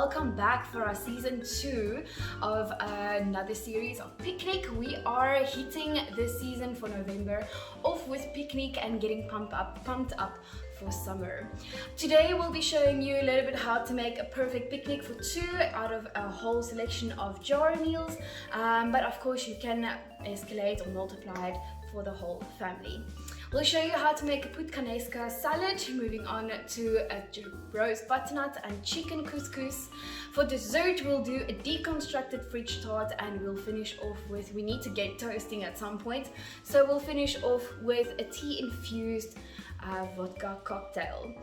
welcome back for our season 2 of another series of Picnic. We are hitting this season for November off with Picnic and getting pumped up for summer. Today we'll be showing you a little bit how to make a perfect picnic for 2 out of a whole selection of jar meals, but of course you can escalate or multiply it for the whole family. We'll show you how to make a Puttanesca salad, moving on to a roast butternut and chicken couscous. For dessert, we'll do a deconstructed fridge tart, and we'll finish off with, we need to get toasting at some point, so we'll finish off with a tea-infused vodka cocktail.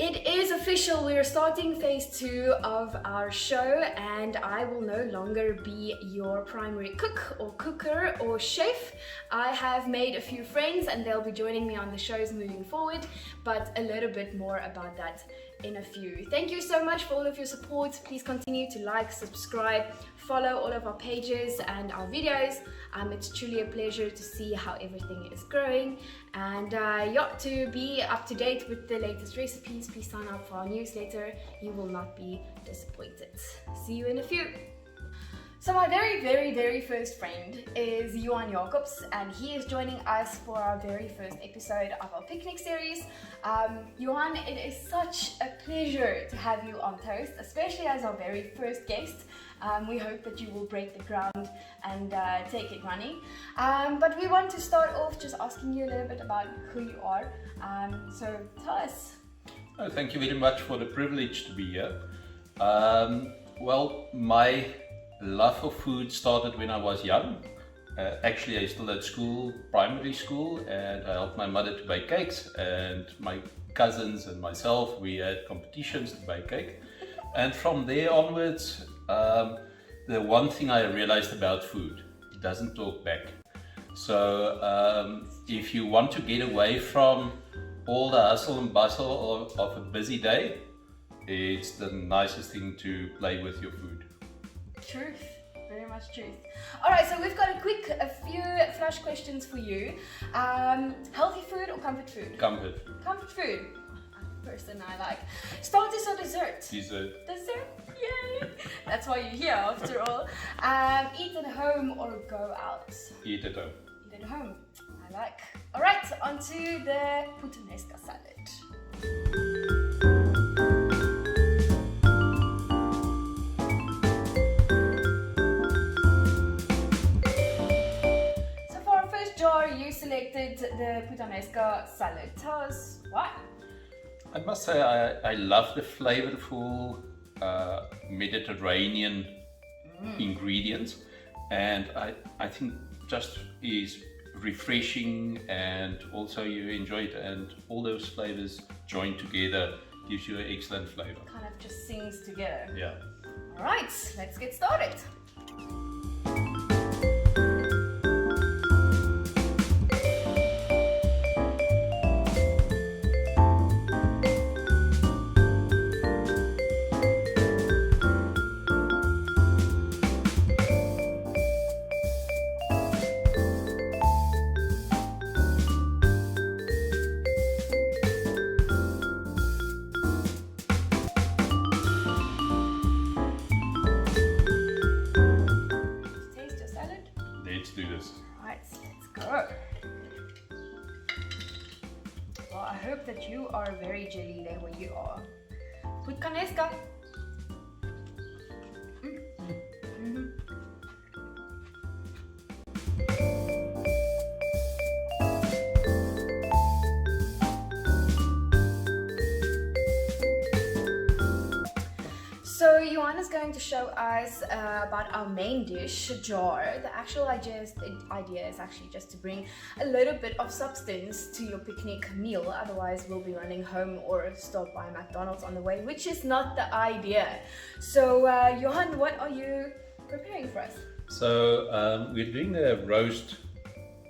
It is official, we are starting phase 2 of our show, and I will no longer be your primary cook or cooker or chef. I have made a few friends and they'll be joining me on the shows moving forward, but a little bit more about that in a few. Thank you so much for all of your support. Please continue to like, subscribe, follow all of our pages and our videos. It's truly a pleasure to see how everything is growing, and to be up to date with the latest recipes, please sign up for our newsletter. You will not be disappointed. See you in a few. So my very first friend is Johan Jacobs, and he is joining us for our very first episode of our picnic series. Johan, it is such a pleasure to have you on Toast, especially as our very first guest. We hope that you will break the ground and take it running. But we want to start off just asking you a little bit about who you are. So tell us. Oh, thank you very much for the privilege to be here. Well, my love for food started when I was young. Actually, I still at school, primary school, and I helped my mother to bake cakes, and my cousins and myself, we had competitions to bake cake. And from there onwards, the one thing I realized about food, it doesn't talk back. So if you want to get away from all the hustle and bustle of a busy day, it's the nicest thing to play with your food. Truth, very much truth. All right, so we've got a few flash questions for you. Healthy food or comfort food? Comfort. Comfort food. Person I like. Starters or dessert? Dessert. Dessert? Yay! That's why you're here after all. Eat at home or go out? Eat at home. Eat at home. I like. All right, on to the Puttanesca salad. You selected the Puttanesca salad. Tell us why. I must say I love the flavorful Mediterranean ingredients, and I think just is refreshing, and also you enjoy it, and all those flavors joined together gives you an excellent flavor. Kind of just sings together. Yeah. All right, let's get started. Let's do this. Right, let's go. Well, I hope that you are very jelly there where you are. Puttanesca. So Johan is going to show us about our main dish, jar. The actual idea is actually just to bring a little bit of substance to your picnic meal. Otherwise, we'll be running home or stop by McDonald's on the way, which is not the idea. So Johan, what are you preparing for us? So we're doing a roast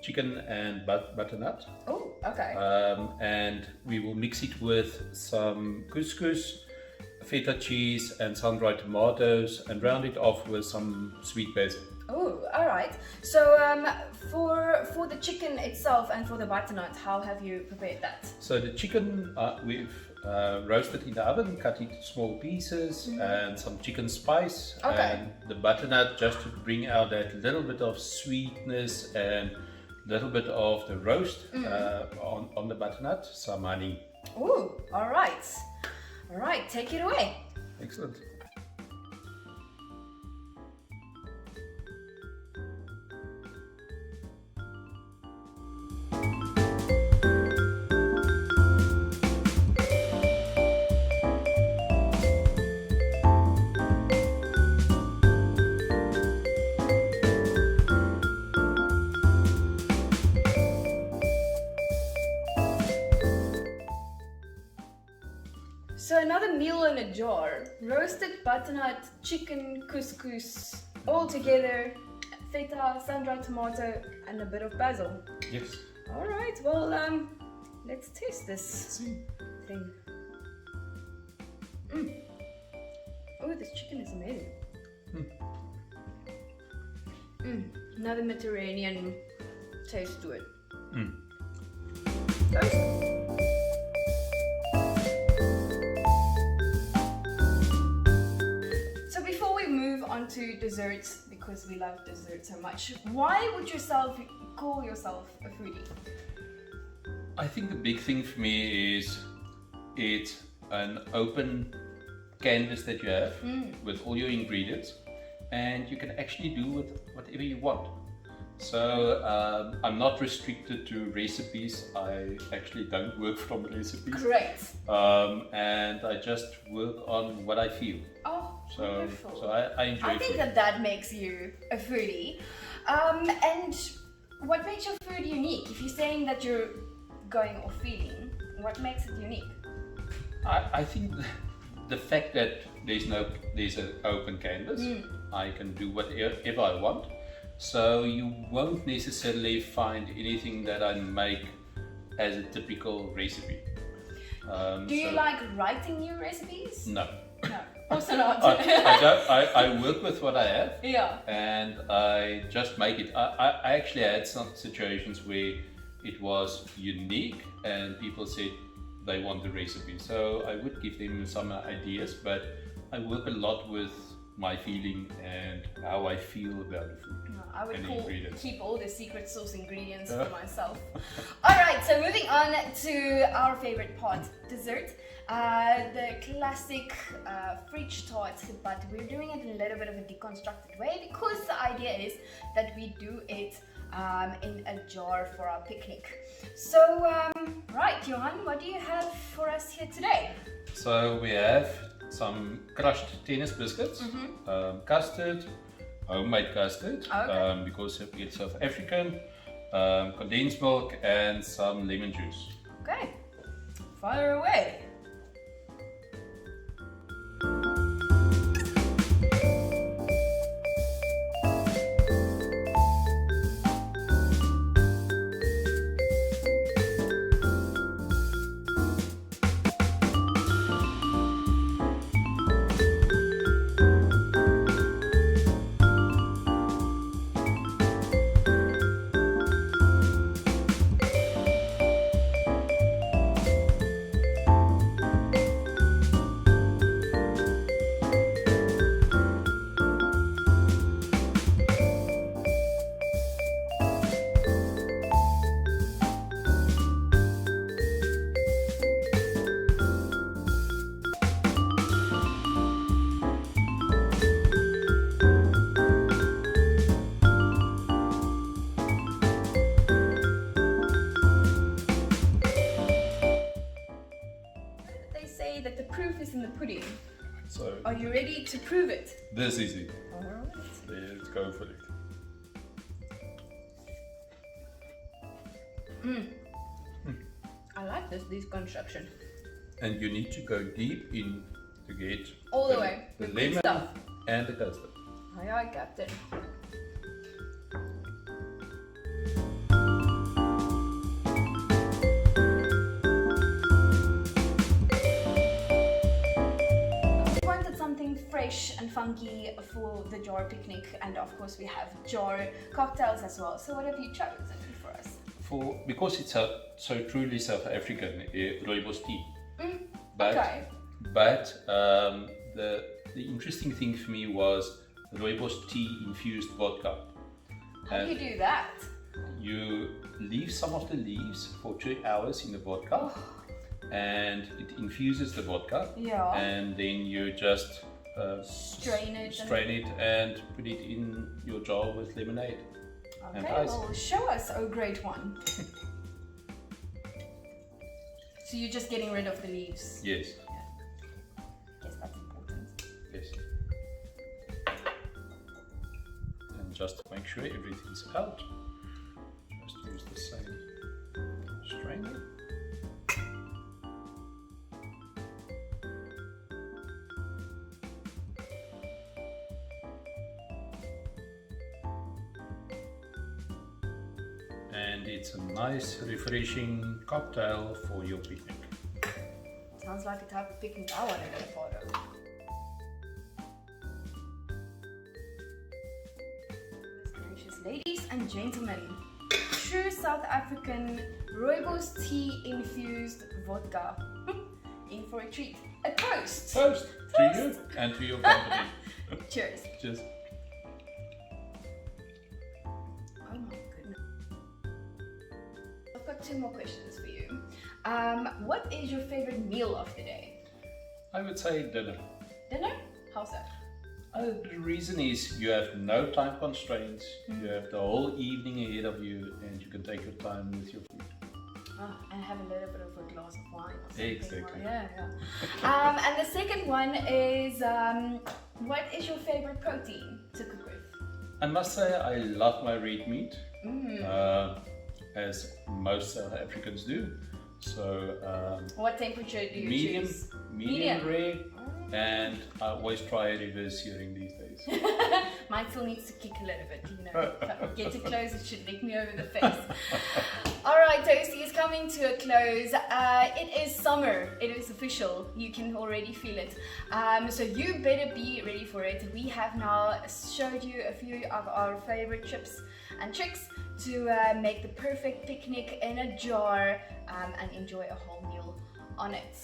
chicken and butternut. Oh, okay. And we will mix it with some couscous, feta cheese and sun-dried tomatoes, and round it off with some sweet basil. Oh, all right. So for the chicken itself and for the butternut, how have you prepared that? So the chicken, we've roasted in the oven, cut into small pieces, and some chicken spice, Okay. and the butternut just to bring out that little bit of sweetness and little bit of the roast on the butternut, some honey. Ooh, all right. All right, take it away. Excellent. So another meal in a jar. Roasted butternut, chicken, couscous, all together, feta, sun-dried tomato, and a bit of basil. Yes. All right, well, let's taste this thing. Oh, this chicken is amazing. Another Mediterranean taste to it. Toast. So before we move on to desserts, because we love desserts so much, why would yourself call yourself a foodie? I think the big thing for me is it's an open canvas that you have with all your ingredients, and you can actually do with whatever you want. So I'm not restricted to recipes. I actually don't work from recipes. Great. And I just work on what I feel. Oh, So, wonderful. so I enjoy I think food. that makes you a foodie. And what makes your food unique? If you're saying that you're going off feeling, what makes it unique? I think the fact that there's an open canvas, I can do whatever I want. So you won't necessarily find anything that I make as a typical recipe. Do you like writing new recipes? No. No, also not. I work with what I have. Yeah. And I just make it. I actually had some situations where it was unique and people said they want the recipe. So I would give them some ideas, but I work a lot with my feeling and how I feel about the food. No, I would and ingredients. keep all the secret sauce ingredients for myself. Alright, so moving on to our favorite part, dessert. The classic fridge tart, but we're doing it in a little bit of a deconstructed way because the idea is that we do it in a jar for our picnic. So, right, Johan, what do you have for us here today? So we have some crushed tennis biscuits, custard, homemade custard, because it's South African, condensed milk, and some lemon juice. Okay, fire away. That the proof is in the pudding. So Are you ready to prove it? this is it. Alright. Let's go for it. I like this deconstruction. And you need to go deep in to get All the way. the With good lemon stuff. and the custard. Aye, aye, Captain. We wanted something fresh and funky for the jar picnic, and of course we have jar cocktails as well. So what have you chosen for us? Because it's so truly South African, Rooibos tea. But Okay. the interesting thing for me was Rooibos tea infused vodka. How do you do that? You leave some of the leaves for 2 hours in the vodka, and it infuses the vodka. Yeah. And then you just Strain it and put it in your jar with lemonade and Okay, ice. well, show us, oh great one. So you're just getting rid of the leaves? Yes. Yes, that's important. Yes. And just make sure everything's out. Just use the same strainer. And it's a nice, refreshing cocktail for your picnic. Sounds like a type of picnic I want to be a part of. Gracious ladies and gentlemen, true South African Rooibos tea infused vodka. In for a treat. A toast. Toast to you and to your company. Cheers. Cheers. Oh my goodness. I've got 2 more questions for you. What is your favorite meal of the day? I would say dinner. Dinner? How so? The reason is you have no time constraints, you have the whole evening ahead of you, and you can take your time with your food. And have a little bit of a glass of wine or something. Exactly. Yeah. And the second one is, what is your favorite protein to cook with? I must say I love my red meat, as most South Africans do. So What temperature do you medium, choose? medium rare, and I always try a reverse searing these days. Mine still needs to kick a little bit, you know. If I get too close, it should lick me over the face. Alright, Toasty is coming to a close. It is summer. It is official. You can already feel it. So you better be ready for it. We have now showed you a few of our favorite tips and tricks to make the perfect picnic in a jar and enjoy a whole meal on it.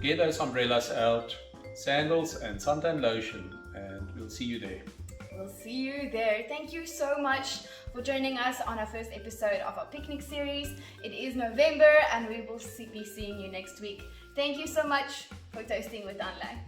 Get those umbrellas out, sandals and suntan lotion, and we'll see you there. We'll see you there. Thank you so much for joining us on our first episode of our picnic series. It is November and we will be seeing you next week. Thank you so much for toasting with Anlai.